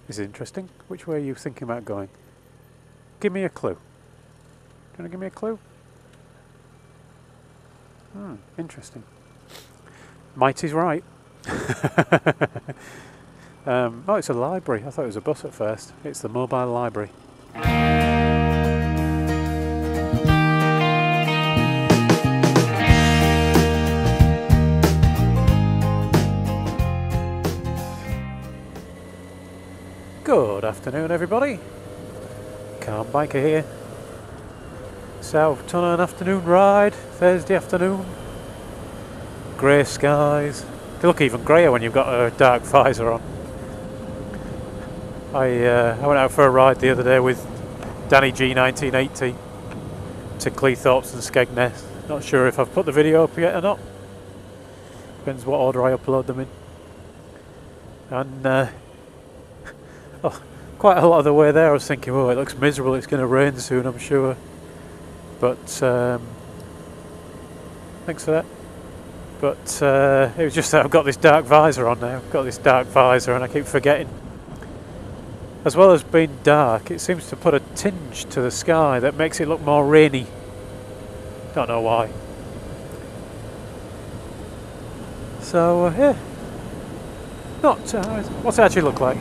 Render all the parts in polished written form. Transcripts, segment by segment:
This is interesting. Which way are you thinking about going? Give me a clue. Do you want to give me a clue? Interesting. Mighty's right. Oh, it's a library. I thought it was a bus at first. It's the mobile library. Good afternoon, everybody. Calm Biker here. South on an afternoon ride, Thursday afternoon. Grey skies. They look even greyer when you've got a dark visor on. I went out for a ride the other day with Danny G 1980 to Cleethorpes and Skegness. Not sure if I've put the video up yet or not. Depends what order I upload them in. And quite a lot of the way there I was thinking, oh, it looks miserable, it's going to rain soon, I'm sure. But thanks for that. But it was just that I've got this dark visor on now. I've got this dark visor and I keep forgetting. As well as being dark, it seems to put a tinge to the sky that makes it look more rainy. Don't know why. So yeah, not what's it actually look like?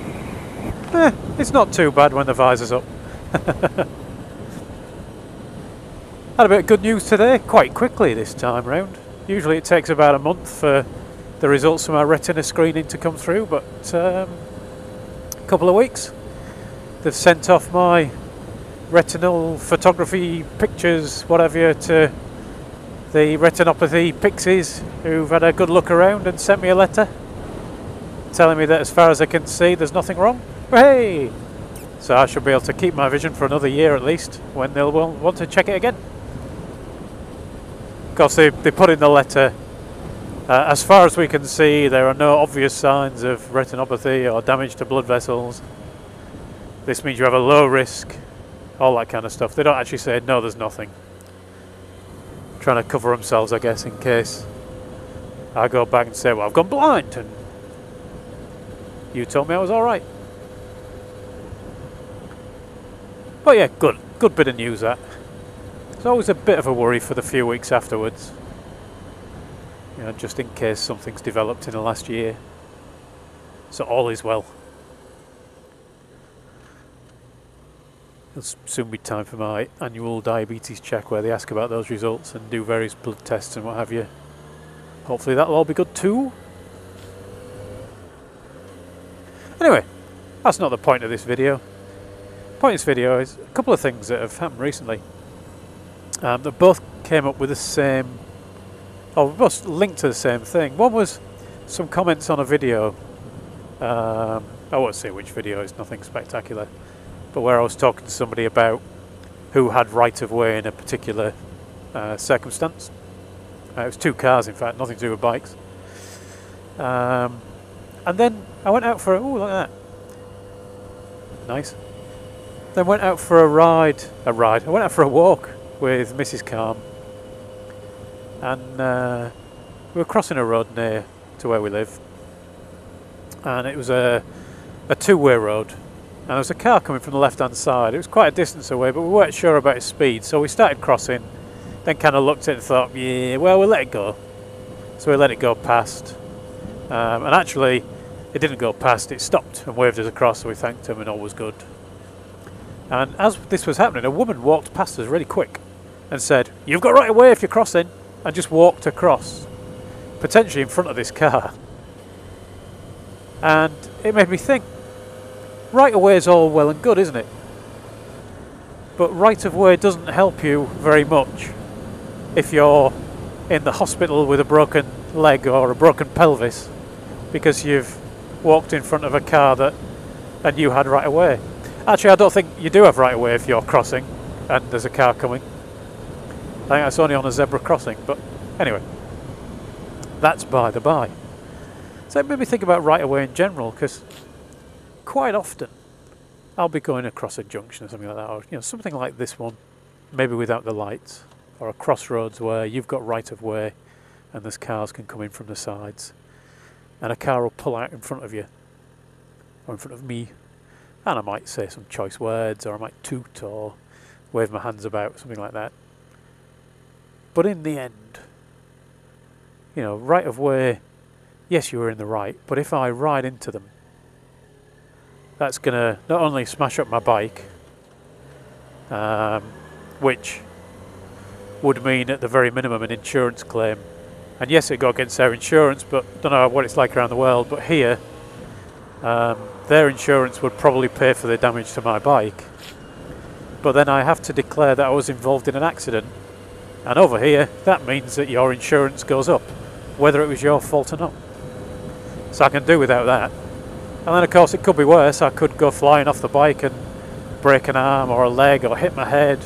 It's not too bad when the visor's up. Had a bit of good news today, quite quickly this time round. Usually it takes about a month for the results from our retina screening to come through, but a couple of weeks. They've sent off my retinal photography pictures, whatever, to the retinopathy pixies who've had a good look around and sent me a letter telling me that as far as I can see there's nothing wrong. Hey! So I should be able to keep my vision for another year at least, when they'll want to check it again. Of course, they put in the letter, as far as we can see, there are no obvious signs of retinopathy or damage to blood vessels. This means you have a low risk, all that kind of stuff. They don't actually say, no, there's nothing. Trying to cover themselves, I guess, in case I go back and say, well, I've gone blind, and you told me I was alright. But yeah, good bit of news that. It's always a bit of a worry for the few weeks afterwards. You know, just in case something's developed in the last year. So all is well. It'll soon be time for my annual diabetes check where they ask about those results and do various blood tests and what have you. Hopefully that'll all be good too. Anyway, that's not the point of this video. The point of this video is a couple of things that have happened recently. That both came up with the same, or both linked to the same thing. One was some comments on a video. I won't say which video, it's nothing spectacular. But where I was talking to somebody about who had right of way in a particular circumstance. It was two cars, in fact, nothing to do with bikes. And then I went out for a, ooh, look at that. Nice. Then went out for a ride. I went out for a walk with Mrs. Calm. And we were crossing a road near to where we live. And it was a two-way road. And there was a car coming from the left-hand side. It was quite a distance away, but we weren't sure about its speed. So we started crossing, then kind of looked at it and thought, yeah, well, we'll let it go. So we let it go past. And actually, it didn't go past. It stopped and waved us across, so we thanked him and all was good. And as this was happening, a woman walked past us really quick and said, you've got right away if you're crossing, and just walked across, potentially in front of this car. And it made me think, right of way is all well and good, isn't it? But right of way doesn't help you very much if you're in the hospital with a broken leg or a broken pelvis because you've walked in front of a car and you had right of way. Actually, I don't think you do have right of way if you're crossing and there's a car coming. I think that's only on a zebra crossing, but anyway, that's by the by. So it made me think about right of way in general, because quite often I'll be going across a junction or something like that, or something like this one, maybe without the lights, or a crossroads where you've got right of way and there's cars can come in from the sides, and a car will pull out in front of you, or in front of me, and I might say some choice words, or I might toot or wave my hands about, something like that. But in the end, you know, right of way, yes, you were in the right, but if I ride into them, that's going to not only smash up my bike, which would mean at the very minimum an insurance claim. And yes, it got against their insurance, but I don't know what it's like around the world, but here, their insurance would probably pay for the damage to my bike. But then I have to declare that I was involved in an accident. And over here, that means that your insurance goes up, whether it was your fault or not. So I can do without that. And then of course it could be worse. I could go flying off the bike and break an arm or a leg or hit my head.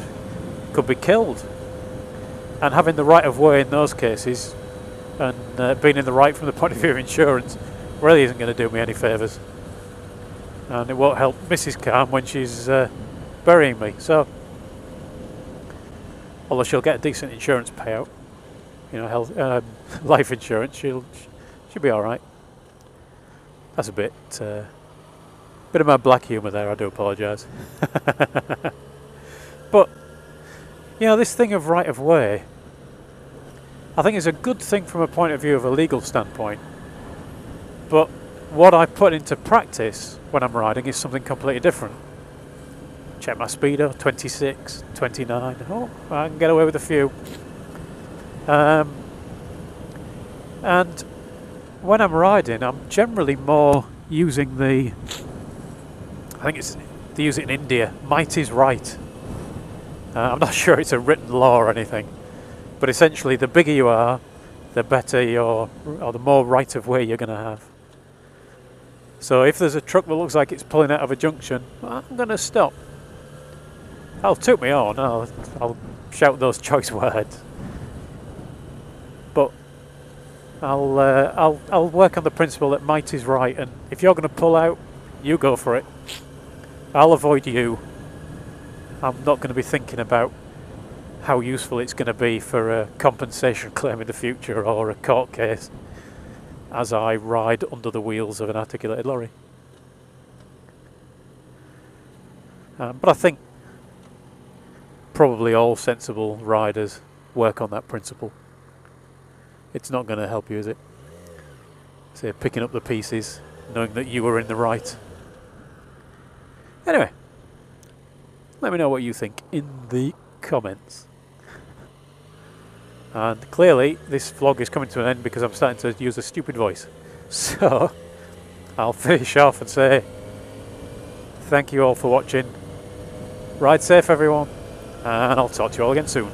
Could be killed. And having the right of way in those cases, and being in the right from the point of view of insurance, really isn't going to do me any favours. And it won't help Mrs. Calm when she's burying me. So, although she'll get a decent insurance payout, you know, health, life insurance, she'll be all right. That's a bit of my black humour there. I do apologise. But you know, this thing of right of way, I think is a good thing from a point of view of a legal standpoint. But what I put into practice when I'm riding is something completely different. Check my speedo, 26, 29. Oh, I can get away with a few. And when I'm riding, I'm generally more using the, I think they use it in India, might is right. I'm not sure it's a written law or anything, but essentially the bigger you are, the better or the more right of way you're going to have. So if there's a truck that looks like it's pulling out of a junction, I'm going to stop. I'll toot me on, I'll shout those choice words, but I'll work on the principle that might is right, and if you're going to pull out, you go for it. I'll avoid you. I'm not going to be thinking about how useful it's going to be for a compensation claim in the future or a court case as I ride under the wheels of an articulated lorry. But I think probably all sensible riders work on that principle. It's not going to help you, is it? So picking up the pieces, knowing that you were in the right. Anyway, let me know what you think in the comments. And clearly this vlog is coming to an end because I'm starting to use a stupid voice. So I'll finish off and say thank you all for watching. Ride safe everyone, and I'll talk to you all again soon.